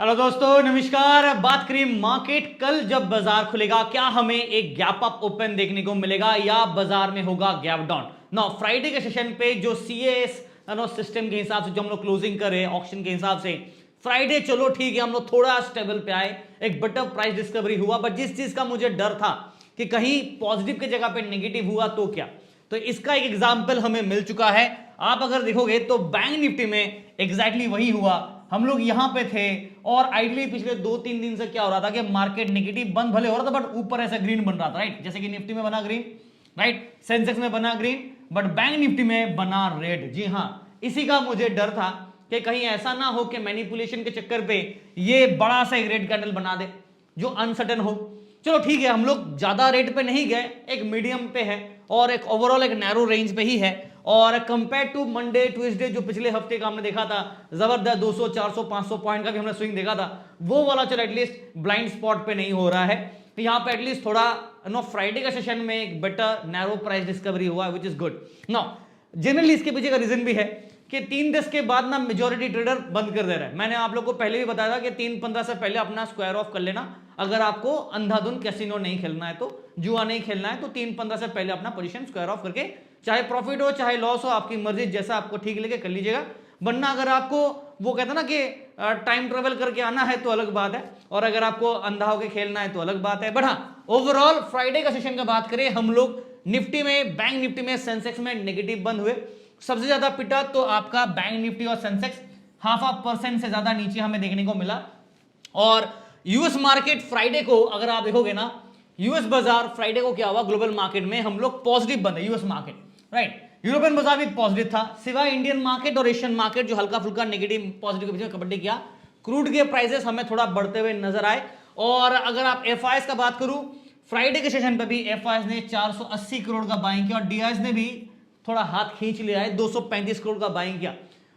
Hello दोस्तों, नमस्कार। बात करें मार्केट, कल जब बाजार खुलेगा क्या हमें एक गैप अप ओपन देखने को मिलेगा या बाजार में होगा गैप डाउन। नो, फ्राइडे के सेशन पे जो सीएस सिस्टम के हिसाब से जो हम लोग क्लोजिंग कर रहे हैं ऑक्शन के हिसाब से, फ्राइडे चलो ठीक है, हम लोग थोड़ा स्टेबल पे आए, एक बेटर प्राइस डिस्कवरी हुआ। बट जिस चीज का मुझे डर था कि कहीं पॉजिटिव की जगह पे नेगेटिव हुआ तो क्या, तो इसका एक एग्जाम्पल हमें मिल चुका है। आप अगर देखोगे तो बैंक निफ्टी में एग्जैक्टली वही हुआ। हम लोग यहां पे थे और आइडली पिछले 2-3 दिन से क्या हो रहा था कि मार्केट नेगेटिव बंद भले हो रहा था बट ऊपर ऐसा ग्रीन बन रहा था, राइट। जैसे कि निफ्टी में बना ग्रीन, राइट, सेंसेक्स में बना ग्रीन, बट बैंक निफ्टी में बना रेड। जी हां, इसी का मुझे डर था कि कहीं ऐसा ना हो कि मैनिपुलेशन के चक्कर पे ये बड़ा सा एक रेड कैंडल बना दे जो अनसर्टेन हो। चलो ठीक है, हम लोग ज्यादा रेट पे नहीं गए, एक मीडियम पे है और एक ओवरऑल एक नैरो रेंज पे ही है। और कंपेयर टू मंडे ट्यूसडे जो पिछले हफ्ते का हमने देखा था, जबरदस्त 200 400 500 पॉइंट का भी हमने स्विंग देखा था, वो वाला चलो एटलीस्ट ब्लाइंड स्पॉट पे नहीं हो रहा है। तो यहाँ पे एटलीस्ट थोड़ा फ्राइडे का सेशन में एक बेटर नैरो प्राइस डिस्कवरी हुआ, which is good. Now generally इसके पीछे का रीजन भी है कि 3-10 के बाद ना मेजॉरिटी ट्रेडर बंद कर दे रहा है। मैंने आप लोग को पहले भी बताया था कि 3-15 से पहले अपना स्क्वायर ऑफ कर लेना। अगर आपको अंधाधुन कैसीनो नहीं खेलना है, तो जुआ नहीं खेलना है, तो 3-15 से पहले अपना पोजीशन स्क्वायर ऑफ करके, चाहे प्रॉफिट हो चाहे लॉस हो, आपकी मर्जी, जैसा आपको ठीक लगे कर लीजिएगा। वरना अगर आपको वो कहते हैं ना कि टाइम ट्रेवल करके आना है तो अलग बात है, और अगर आपको अंधा होकर खेलना है तो अलग बात है। बट हाँ, ओवरऑल फ्राइडे का सेशन का बात करें, हम लोग निफ्टी में, बैंक निफ्टी में, सेंसेक्स में नेगेटिव बंद हुए। सबसे ज्यादा पिटा तो आपका बैंक निफ्टी और सेंसेक्स 0.5% से ज्यादा नीचे हमें देखने को मिला। और यूएस मार्केट फ्राइडे को अगर आप देखोगे ना, यूएस बाजार फ्राइडे को क्या हुआ, ग्लोबल मार्केट में हम लोग पॉजिटिव बंद है, यूएस मार्केट, राइट। यूरोपियन बाजार भी पॉजिटिव था, सिवाय इंडियन मार्केट और एशियन मार्केट जो हल्का फुल्का नेगेटिव पॉजिटिव के बीच में कबड्डी किया। क्रूड के प्राइसेस हमें थोड़ा बढ़ते हुए नजर आए। और अगर आप एफआईएस का बात करूं, फ्राइडे के सेशन पे भी एफआईएस ने 480 करोड़ का बाइंग किया और डीआईएस ने भी थोड़ा हाथ खींच लिया है, 235 करोड़ का बाइंग किया।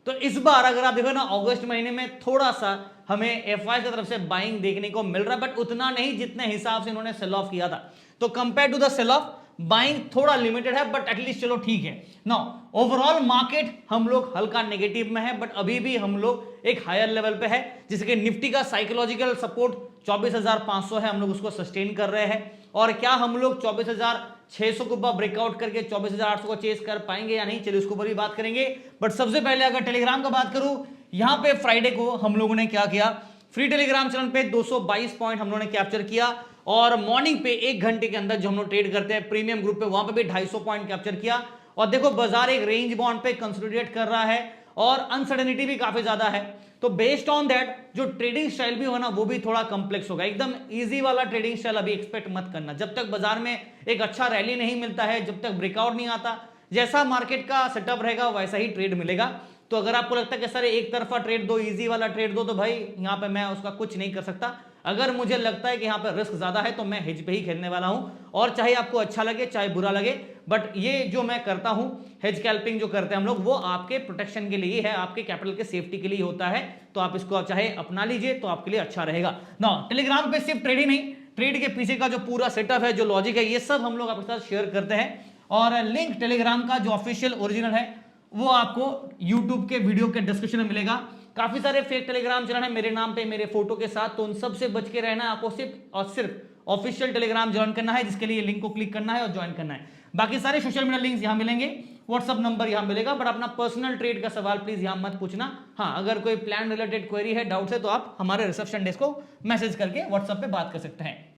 तो इस बार अगर आप देखो ना, अगस्त महीने में थोड़ा सा हमें एफआईएस की तरफ से बाइंग देखने को मिल रहा है, बट उतना नहीं जितने हिसाब से इन्होंने सेल ऑफ किया था। तो compare to the sale off, buying थोड़ा लिमिटेड है, बट एटलीस्ट चलो ठीक है। नाउ ओवरऑल मार्केट हम लोग हल्का नेगेटिव में है, बट अभी भी हम लोग एक हायर लेवल पे है, जैसे कि निफ्टी का साइकोलॉजिकल सपोर्ट 24,500 है, हम लोग उसको सस्टेन कर रहे हैं। और क्या हम लोग 24,600 को ब्रेकआउट करके 24,800 को चेस कर पाएंगे या नहीं, चलिए उसके ऊपर भी बात करेंगे। बट सबसे पहले अगर टेलीग्राम का बात करूं, यहां पे फ्राइडे को हम लोगों ने क्या किया, फ्री टेलीग्राम चैनल पे 222 पॉइंट हम लोगों ने कैप्चर किया। और मॉर्निंग पे 1 घंटे के अंदर जो हम लोग ट्रेड करते हैं प्रीमियम ग्रुप पे, वहां पे भी 250 पॉइंट कैप्चर किया। और देखो बाजार एक रेंज बाउंड पे कंसोलिडेट कर रहा है और अनसर्टेनिटी भी काफी ज्यादा है। तो बेस्ड ऑन दैट जो ट्रेडिंग स्टाइल भी होना वो भी थोड़ा कंप्लेक्स होगा। एकदम इजी वाला ट्रेडिंग स्टाइल अभी एक्सपेक्ट मत करना, जब तक बाजार में एक अच्छा रैली नहीं मिलता है, जब तक ब्रेकआउट नहीं आता, जैसा मार्केट का सेटअप रहेगा वैसा ही ट्रेड मिलेगा। तो अगर आपको लगता है कि सर एक तरफा ट्रेड दो, इजी वाला ट्रेड दो, तो भाई यहाँ पे मैं उसका कुछ नहीं कर सकता। अगर मुझे लगता है कि यहाँ पे रिस्क ज्यादा है तो मैं हेज पे ही खेलने वाला हूं, और चाहे आपको अच्छा लगे चाहे बुरा लगे, बट ये जो मैं करता हूं, हेज कैल्पिंग जो करते हैं हम लोग, वो आपके प्रोटेक्शन के लिए है, आपके कैपिटल के सेफ्टी के लिए होता है। तो आप इसको चाहे अपना लीजिए तो आपके लिए अच्छा रहेगा ना। टेलीग्राम पे सिर्फ ट्रेड ही नहीं, ट्रेड के पीछे का जो पूरा सेटअप है, जो लॉजिक है, ये सब हम लोग आपके साथ शेयर करते हैं। और लिंक टेलीग्राम का जो ऑफिशियल ओरिजिनल है वो आपको यूट्यूब के वीडियो के डिस्क्रिप्शन में मिलेगा। काफी सारे फेक टेलीग्राम चैनल है मेरे नाम पे, मेरे फोटो के साथ, तो उन सब से बच के रहना है। आपको सिर्फ और सिर्फ ऑफिशियल टेलीग्राम ज्वाइन करना है, जिसके लिए लिंक को क्लिक करना है और ज्वाइन करना है। बाकी सारे सोशल मीडिया लिंक्स यहाँ मिलेंगे, व्हाट्सअप नंबर यहाँ मिलेगा, बट अपना पर्सनल ट्रेड का सवाल प्लीज यहाँ मत पूछना। हाँ, अगर कोई प्लान रिलेटेड क्वेरी है, डाउट है, तो आप हमारे रिसेप्शन डेस्क को मैसेज करके व्हाट्सएप पे बात कर सकते हैं।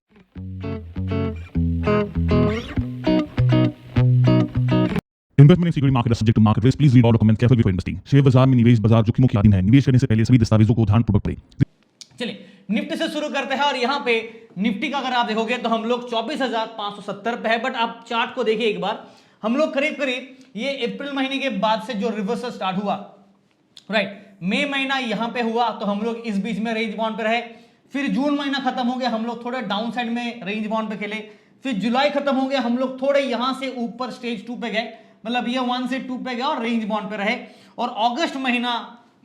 Investment in security market is subject to market risk. Please read all documents carefully before investing. Share बाजार में निवेश बाजार जोखिमों के अधीन है। निवेश करने से पहले सभी दस्तावेजों को ध्यानपूर्वक पढ़ें। चलिए निफ्टी से शुरू करते हैं। और यहां पे निफ्टी का अगर आप देखोगे तो हम लोग 24,570 पे है। बट आप चार्ट को देखिए एक बार, हम लोग करीब करीब ये अप्रैल महीने के बाद से जो रिवर्सल स्टार्ट हुआ, राइट, मई महीना यहां पे हुआ तो हम लोग इस बीच में रेंज बाउंड पे रहे। फिर जून महीना खत्म हो गया, हम लोग थोड़े डाउन साइड में रेंज बाउंड पे खेले। फिर जुलाई खत्म हो गया, हम लोग थोड़े यहां से ऊपर स्टेज 2 पे गए, मतलब ये 1 से 2 पे गया और रेंज बाउंड पे रहे। और अगस्त महीना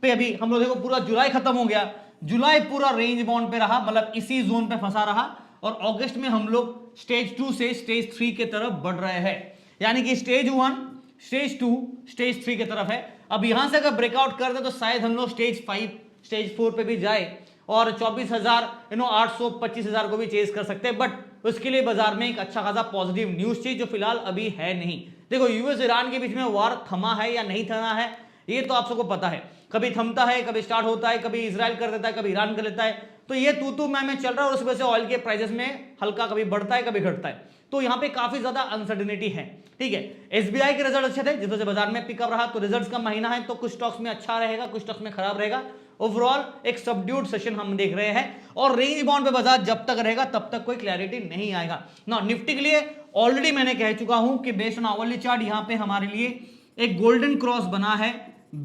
पे अभी हम लोग देखो पूरा जुलाई खत्म हो गया, जुलाई पूरा रेंज बाउंड पे रहा, मतलब इसी जोन पे फंसा रहा। और अगस्त में हम लोग स्टेज 2 से स्टेज 3 की तरफ बढ़ रहे हैं, यानी कि स्टेज 1, स्टेज 2, स्टेज 3 की तरफ है। अब यहां से अगर ब्रेकआउट कर दे तो शायद हम लोग स्टेज 5, स्टेज 4 पे भी जाए। और 24,000 800 25,000 को भी चेज कर सकते हैं, बट उसके लिए बाजार में एक अच्छा खासा पॉजिटिव न्यूज चाहिए जो फिलहाल अभी है नहीं। देखो यूएस ईरान के बीच में वार थमा है या नहीं थमा है ये तो आप सबको पता है, कभी थमता है, कभी स्टार्ट होता है, कभी इजराइल कर देता है, कभी ईरान कर लेता है, तो ये तू मैं चल रहा है और उस वजह से ऑयल के प्राइसेस में हल्का कभी बढ़ता है कभी घटता है, तो यहाँ पे काफी ज्यादा अनसर्टेनिटी है। ठीक है, एसबीआई के रिजल्ट अच्छे थे जिस वजह से बाजार में पिकअप रहा, तो रिजल्ट्स का महीना है तो कुछ स्टॉक्स में अच्छा रहेगा, कुछ स्टॉक्स में खराब रहेगा। ओवरऑल एक सबड्यूड सेशन हम देख रहे हैं और रेंज बाउंड पे बाजार जब तक रहेगा तब तक कोई क्लैरिटी नहीं आएगा ना। निफ्टी के लिए ऑलरेडी मैंने कह चुका हूं कि बेस्ड ऑन आवरली चार्ट यहां पे हमारे लिए एक गोल्डन क्रॉस बना है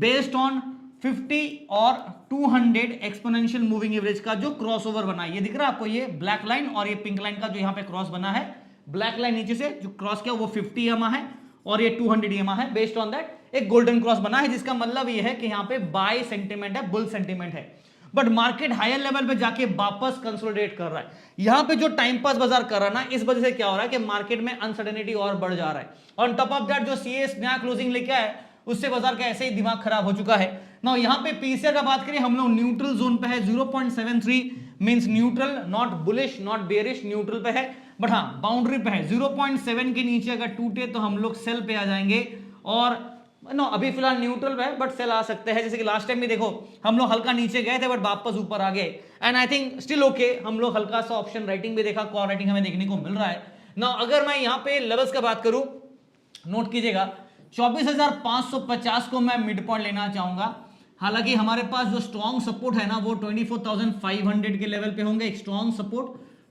बेस्ड ऑन 50 और 200 एक्सपोनेंशियल मूविंग एवरेज का जो क्रॉसओवर बना है, ये दिख रहा है आपको, ये ब्लैक लाइन और ये पिंक लाइन का जो यहां पे क्रॉस बना है, ब्लैक लाइन नीचे से जो क्रॉस किया वो 50 EMA है और ये 200 EMA है। बेस्ड ऑन दैट एक गोल्डन क्रॉस बना है जिसका मतलब ये है कि यहां पे बाय सेंटीमेंट है, बुल सेंटीमेंट है, बट मार्केट हायर लेवल पे जाके वापस कंसोलिडेट कर रहा है। यहां पे जो टाइम पास बाजार कर रहा है ना, इस वजह से क्या हो रहा है कि मार्केट में अनसर्टेनिटी और बढ़ जा रहा है। ऑन टॉप ऑफ दैट जो सीएस नया क्लोजिंग लेके आया उससे बाजार का ऐसे ही दिमाग खराब हो चुका है ना। यहां पे पीसीआर का बात करें हम लोग न्यूट्रल जोन पे है, 0.73 means neutral, not bullish not bearish, neutral पे है, बट हाँ बाउंड्री पे है। 0.7 के नीचे अगर टूटे तो हम लोग सेल पे आ जाएंगे और नो अभी फिलहाल न्यूट्रल है बट सेल आ सकते हैं। जैसे कि लास्ट टाइम भी देखो हम लोग हल्का नीचे गए थे बट वापस ऊपर आ गए and I think still okay. हम लोग हल्का सा ऑप्शन राइटिंग भी देखा, कॉल राइटिंग हमें देखने को मिल रहा है ना। अगर मैं यहाँ पे लेवल्स का बात करूं, नोट कीजिएगा 24,550 को मैं मिड पॉइंट लेना चाहूंगा। हालांकि हमारे पास जो स्ट्रॉन्ग सपोर्ट है ना वो 24,500 के लेवल पे होंगे, एक स्ट्रॉन्ग सपोर्ट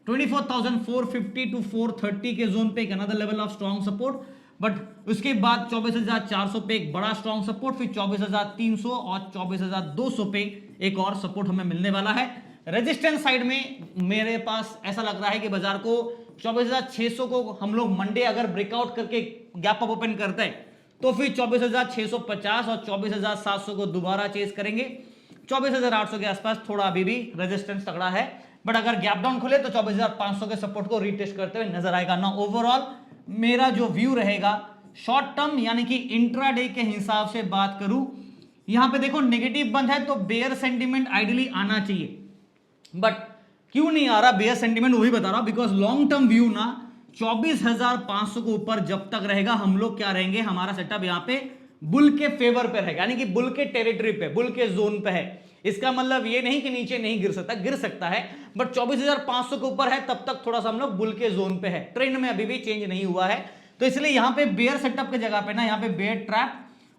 24,450 टू 430 के जोन पे एक another level of strong support, but उसके बाद 24,400 पे एक बड़ा स्ट्रॉन्ग सपोर्ट, फिर 24,300 और 24,200 पे एक और सपोर्ट हमें मिलने वाला है। रेजिस्टेंस साइड में मेरे पास ऐसा लग रहा है कि बाजार को 24,600 को हम लोग मंडे अगर ब्रेकआउट करके गैप अप ओपन करते हैं तो फिर 24,650 और 24,700 को दोबारा चेस करेंगे। 24,800 के आसपास थोड़ा अभी भी रेजिस्टेंस तगड़ा है, बट अगर गैप डाउन खुले तो 24,500 के सपोर्ट को रीटेस्ट करते हुए नजर आएगा ना। ओवरऑल मेरा जो व्यू रहेगा शॉर्ट टर्म यानी कि इंट्राडे के हिसाब से बात करूं, यहां पे देखो नेगेटिव बंद है तो बेयर सेंटीमेंट आइडियली आना चाहिए, बट क्यों नहीं आ रहा बेयर सेंटीमेंट वही बता रहा हूं, बिकॉज लॉन्ग टर्म व्यू ना 24,500 के ऊपर जब तक रहेगा हम लोग क्या रहेंगे, हमारा सेटअप यहां पे बुल के फेवर पे रहेगा, यानी कि बुल के टेरिटरी पे, बुल के जोन पे है। इसका मतलब ये नहीं कि नीचे नहीं गिर सकता, गिर सकता है, बट 24,500 के ऊपर है तब तक थोड़ा सा हम लोग बुल के जोन पे है, ट्रेंड में अभी भी चेंज नहीं हुआ है। तो इसलिए यहां पे बेयर सेटअप के जगह पे ना यहां पे बेयर ट्रैप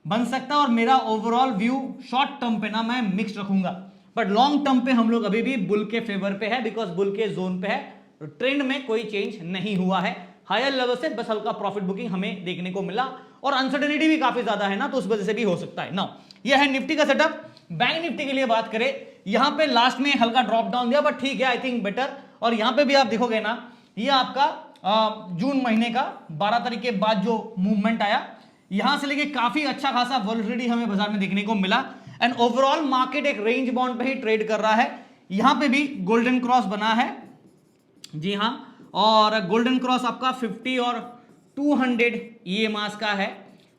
बन सकता है और मेरा ओवरऑल व्यू शॉर्ट टर्म पे ना मैं मिक्स रखूंगा, बट लॉन्ग टर्म पे हम लोग अभी भी बुल के फेवर पे है, बिकॉज बुल के जोन पे है, ट्रेंड में कोई चेंज नहीं हुआ है। हायर लेवल से बस हल्का प्रॉफिट बुकिंग हमें देखने को मिला और अनसर्टेनिटी भी काफी ज्यादा है ना, तो उस वजह से भी हो सकता है ना। यह है निफ्टी का सेटअप। बैंक निफ्टी के लिए बात करें, यहां पे लास्ट में हल्का ड्रॉप डाउन दिया बट ठीक है, आई थिंक बेटर। और यहां पे भी आप देखोगे ना, ये आपका जून महीने का 12 तारीख के बाद जो मूवमेंट आया, यहां से लेके काफी अच्छा खासा वॉलेटिलिटी हमें बाजार में देखने को मिला एंड ओवरऑल मार्केट एक रेंज बाउंड पे ही ट्रेड कर रहा है। यहां पे भी गोल्डन क्रॉस बना है, जी हां, और गोल्डन क्रॉस आपका 50 और 200 EMAs का है,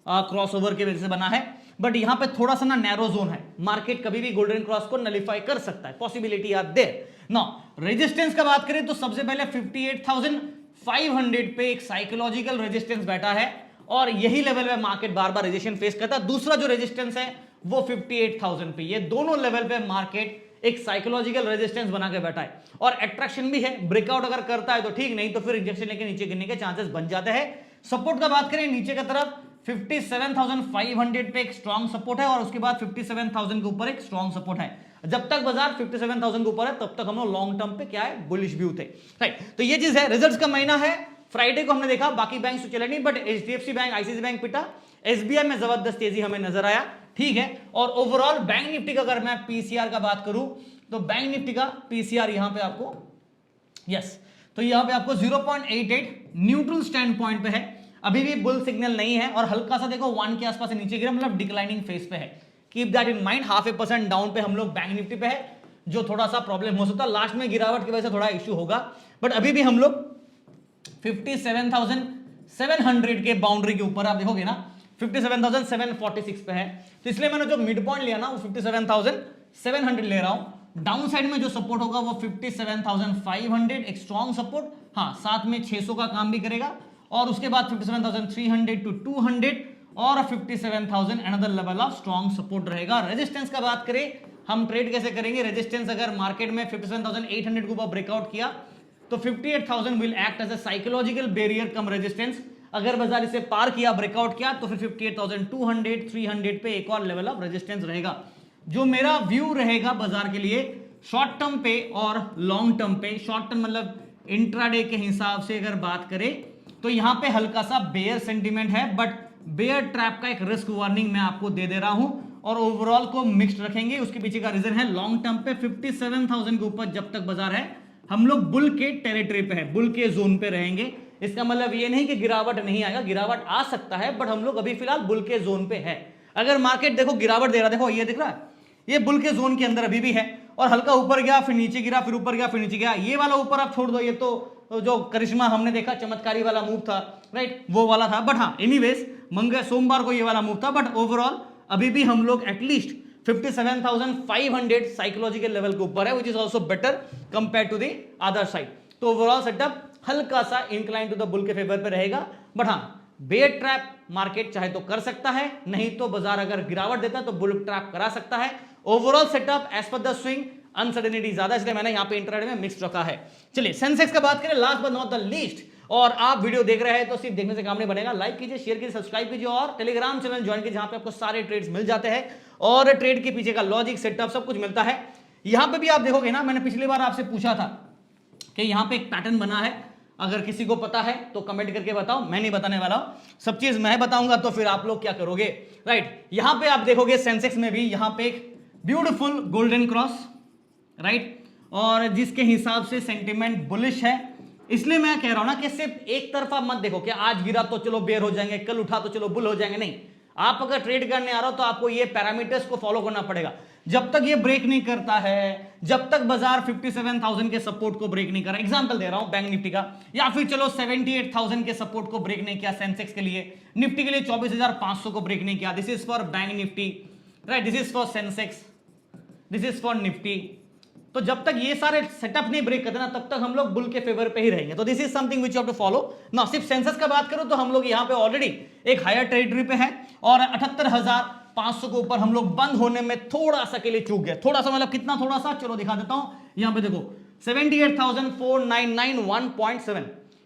क्रॉसओवर के वजह से बना है, बट यहां पे थोड़ा सा ना नैरो जोन है, मार्केट कभी भी गोल्डन क्रॉस को नलिफाई कर सकता है, possibility are there now. Resistance का बात करें तो सबसे पहले 58,500 पे एक साइकोलॉजिकल रेजिस्टेंस बैठा है और यही लेवल पे मार्केट बार बार रेजिस्टेंस फेस करता है। दूसरा जो रेजिस्टेंस है वो 58,000 पे, ये दोनों लेवल पे मार्केट एक साइकोलॉजिकल रेजिस्टेंस बना के बैठा है और अट्रैक्शन भी है। ब्रेकआउट अगर करता है तो ठीक, नहीं तो फिर रिजेक्शन लेके नीचे गिरने के चांसेस बन जाते हैं। सपोर्ट का बात करें नीचे की तरफ 57,500 पे एक स्ट्रॉन्ग सपोर्ट है और उसके बाद 57,000 के ऊपर एक स्ट्रॉन्ग सपोर्ट है। जब तक बाजार 57,000 के ऊपर है तब तक हम लोग लॉन्ग टर्म पे क्या है, बुलिश व्यू थे, राइट। तो ये चीज है। रिजल्ट्स का महीना है, फ्राइडे को हमने देखा, बाकी बैंक तो चले नहीं, but HDFC bank, ICICI bank पिटा, SBI में जबरदस्त तेजी हमें नजर आया, ठीक है। और ओवरऑल बैंक निफ्टी का अगर मैं पीसीआर का बात करूं तो बैंक निफ्टी का पीसीआर यहां पे आपको यस, तो यहां पे आपको 0.88 न्यूट्रल स्टैंड पॉइंट पे है, अभी भी बुल सिग्नल नहीं है और हल्का सा देखो 1 के आसपास से नीचे गिरा, मतलब डिक्लाइनिंग फेज पे है। Keep that in mind. 0.5% down पे हम लोग बैंक निफ्टी पे है, जो थोड़ा सा प्रॉब्लम हो सकता है, लास्ट में गिरावट की वजह से थोड़ा इश्यू होगा, बट अभी भी हम लोग 57,700 के बाउंड्री के ऊपर आप देखोगे ना 57,746 पे है। तो इसलिए मैंने जो मिड पॉइंट लिया ना वो 57,700 ले रहा हूं। डाउन साइड में जो सपोर्ट होगा वो 57,500, एक स्ट्रॉन्ग सपोर्ट, हाँ साथ में 600 का काम भी करेगा, और उसके बाद 57,300 to 200 और 57,000 another level of strong support रहेगा। रेजिस्टेंस का बात करें, हम ट्रेड कैसे करेंगे, रेजिस्टेंस अगर मार्केट में 57,800 के ऊपर ब्रेकआउट किया तो 58,000 will act as a psychological barrier cum resistance, अगर बाजार इसे पार किया, ब्रेकआउट किया, तो फिर 58,200 300 पे एक और लेवल ऑफ रेजिस्टेंस रहेगा। जो मेरा व्यू रहेगा बाजार के लिए शॉर्ट टर्म पे और लॉन्ग टर्म पे, शॉर्ट टर्म मतलब इंट्राडे के हिसाब से अगर बात करें तो यहां पे हल्का सा बेयर सेंटीमेंट है, बट बेयर ट्रैप का एक रिस्क वार्निंग मैं आपको दे दे रहा हूं, और ओवरऑल को मिक्स्ड रखेंगे। उसके पीछे का रीजन है लॉन्ग टर्म पे 57,000 के ऊपर जब तक बाजार है, हम लोग बुल के टेरिटरी पे है, बुल के जोन पे रहेंगे। इसका मतलब ये नहीं कि गिरावट नहीं आएगा, गिरावट आ सकता है, बट हम लोग अभी फिलहाल बुल के जोन पे है। अगर मार्केट देखो गिरावट दे रहा, देखो ये दिख रहा है, ये बुल के जोन के अंदर अभी भी है, और हल्का ऊपर गया फिर नीचे गिरा, फिर ऊपर गया फिर नीचे गया। ये वाला ऊपर आप छोड़ दो, ये तो जो करिश्मा हमने देखा चमत्कारी वाला मूव था, राइट, वो वाला था। बट हाँ एनीवेज मंगल सोमवार को ये वाला मूव था, बट ओवरऑल अभी भी हम लोग एटलीस्ट 57,500 साइकोलॉजिकल लेवल के ऊपर है, which is also better compare to the other side. तो ओवरऑल सेटअप हल्का सा इंक्लाइन टू द बुल के फेवर पे रहेगा, बट हाँ बेयर ट्रैप मार्केट चाहे तो कर सकता है, नहीं तो बाजार अगर गिरावट देता है तो बुल ट्रैप करा सकता है। Overall setup as per the swing uncertainty ज्यादा, इसलिए मैंने यहां पे इंट्राडे में मिक्स रखा है। चलिए सेंसेक्स का बात करें, last but not the least, और आप वीडियो देख रहे हैं तो सिर्फ देखने से काम नहीं बनेगा, लाइक कीजिए, शेयर कीजिए, सब्सक्राइब कीजिए, और टेलीग्राम चैनल ज्वाइन कीजिए, जहां पे आपको सारे ट्रेड्स मिल जाते हैं और ट्रेड के पीछे का लॉजिक सेटअप सब कुछ मिलता है। यहां पे भी आप देखोगे ना, मैंने पिछली बार आपसे पूछा था कि यहां पे एक पैटर्न बना है, अगर किसी को पता है तो कमेंट करके बताओ, मैं नहीं बताने वाला हूं, सब चीज मैं बताऊंगा, तो फिर आप लोग क्या करोगे, राइट। यहां पे आप देखोगे सेंसेक्स में भी यहां पे एक ब्यूटीफुल गोल्डन क्रॉस, राइट, और जिसके हिसाब से सेंटिमेंट बुलिश है। इसलिए मैं कह रहा हूं ना कि सिर्फ एक तरफा मत देखो कि आज गिरा तो चलो बेयर हो जाएंगे, कल उठा तो चलो बुल हो जाएंगे, नहीं। आप अगर ट्रेड करने आ रहे हो तो आपको ये पैरामीटर्स को फॉलो करना पड़ेगा। जब तक ये ब्रेक नहीं करता है, जब तक बाजार 57,000 के सपोर्ट को ब्रेक नहीं कर रहा, एग्जांपल दे रहा हूं बैंक निफ्टी का, या फिर चलो 78,000 के सपोर्ट को ब्रेक नहीं किया सेंसेक्स के लिए, निफ्टी के लिए 24,500 को ब्रेक नहीं किया, this is for bank Nifty, right, this is for Sensex, this is for Nifty. तो जब तक ये सारे सेटअप नहीं ब्रेक करते ना, तब तक हम लोग बुल के फेवर पे ही रहेंगे। तो this is something which you have to follow ना। सिर्फ सेंसेक्स का बात करो तो हम लोग यहाँ पे ऑलरेडी एक हायर टेरिटरी पे है, और 78,500 के ऊपर हम लोग बंद होने में थोड़ा सा के लिए चूक गए, थोड़ा सा मतलब कितना थोड़ा सा, चलो दिखा देता हूं। यहाँ पे देखो 78,499 1.7,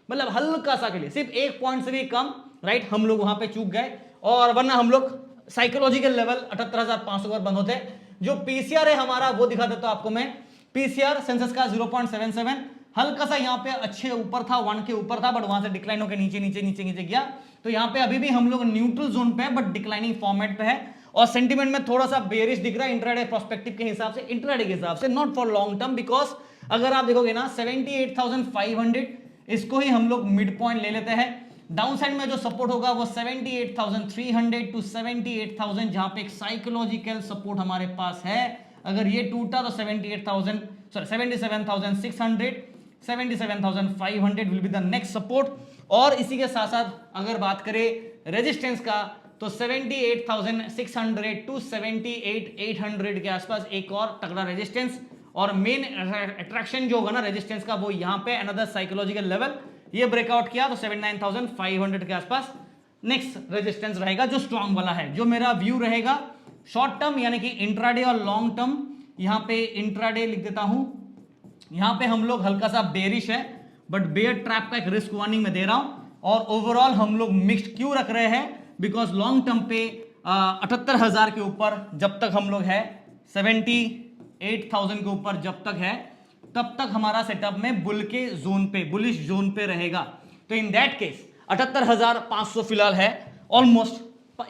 मतलब हल्का सा के लिए, सिर्फ एक पॉइंट से भी कम, राइट, हम लोग वहां पे चूक गए, और वरना हम लोग साइकोलॉजिकल लेवल 78,500 पर बंद होते। जो पीसीआर है हमारा वो दिखा देता हूं आपको मैं, पीसीआर सेंसस का 0.77, हल्का सा यहाँ पे अच्छे ऊपर था, 1 के ऊपर था, बट वहां से डिक्लाइन होकर नीचे नीचे नीचे नीचे गया। तो यहाँ पे अभी भी हम लोग न्यूट्रल जोन पे है, बट डिक्लाइनिंग फॉर्मेट पे है, और सेंटीमेंट में थोड़ा सा बेरिश दिख रहा है इंट्राडे प्रोस्पेक्टिव के हिसाब से, इंट्राडे के हिसाब से, not for long term. Because अगर आप देखोगे ना 78,500, इसको ही हम लोग मिड पॉइंट ले लेते हैं। डाउन साइड में जो सपोर्ट होगा वो 78,300 टू 78,000, जहां पे एक साइकोलॉजिकल सपोर्ट हमारे पास है। अगर ये टूटा तो 77,600, 77,500 will be the next support. और इसी के साथ साथ अगर बात करें रेजिस्टेंस का, तो 78,600 टू 78,800 के आसपास एक और तगड़ा रेजिस्टेंस, और मेन अट्रैक्शन जो होगा ना रेजिस्टेंस का, वो यहाँ पे अनदर साइकोलॉजिकल लेवल, ये ब्रेकआउट किया तो 79,500 के आसपास नेक्स्ट रेजिस्टेंस रहेगा, जो स्ट्रॉन्ग वाला है। जो मेरा व्यू रहेगा शॉर्ट टर्म यानी कि इंट्राडे और लॉन्ग टर्म, यहां पे इंट्राडे लिख देता हूं, यहां पे हम लोग हल्का सा बेरिश है, बट बेयर ट्रैप का एक रिस्क वार्निंग में दे रहा हूं, और ओवरऑल हम लोग मिक्स्ड क्यों रख रहे हैं, बिकॉज लॉन्ग टर्म पे 78,000 के ऊपर जब तक हम लोग है, 78,000 के ऊपर जब तक है, तब तक हमारा सेटअप में बुल के जोन पे, बुलिश जोन पे रहेगा। तो इन दैट केस 78,500 फिलहाल है, ऑलमोस्ट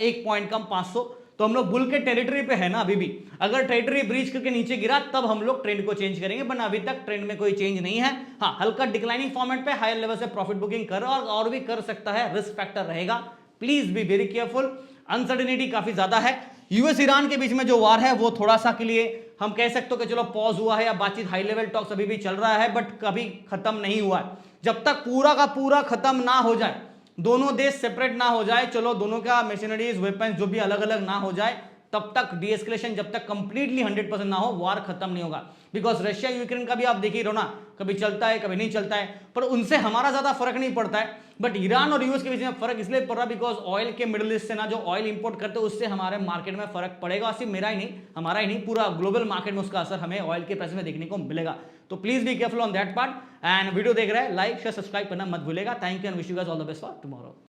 एक पॉइंट कम 500, तो हम लोग बुल के टेरिटरी पे है ना अभी भी। अगर टेरिटरी ब्रीच करके नीचे गिरा तब हम लोग ट्रेंड को चेंज करेंगे, बट अभी तक ट्रेंड में कोई चेंज नहीं है। हाँ, हल्का डिक्लाइनिंग फॉर्मेट पे हायर लेवल से प्रॉफिट बुकिंग कर और भी कर सकता है, रिस्क फैक्टर रहेगा, please be very careful. Uncertainty काफी ज्यादा है, यूएस ईरान के बीच में जो वार है वो थोड़ा सा के लिए हम कह सकते हो कि चलो पॉज हुआ है, या बातचीत हाई लेवल टॉक्स अभी भी चल रहा है, बट कभी खत्म नहीं हुआ है। जब तक पूरा का पूरा खत्म ना हो जाए, दोनों देश सेपरेट ना हो जाए, चलो दोनों का मशीनरीज वेपन्स जो भी अलग अलग ना हो जाए, तब तक डीएस्केलेशन जब तक कंप्लीटली 100% ना हो, वॉर खत्म नहीं होगा। बिकॉज रशिया यूक्रेन का भी आप देख ही रहो ना, कभी चलता है कभी नहीं चलता है, पर उनसे हमारा ज्यादा फर्क नहीं पड़ता है। बट ईरान और यूएस के बीच में फर्क इसलिए पड़ रहा है बिकॉज ऑयल के मिडिल ईस्ट से ना जो ऑयल इंपोर्ट करते हैं उससे हमारे मार्केट में फर्क पड़ेगा। सिर्फ मेरा ही नहीं, हमारा ही नहीं, पूरा ग्लोबल मार्केट में उसका असर हमें ऑयल के प्राइस में देखने को मिलेगा। तो please be careful on that part. And video देख रहे हैं, लाइक शेयर सब्सक्राइब करना मत भूलेगा। Thank you and wish you guys all the best for tomorrow.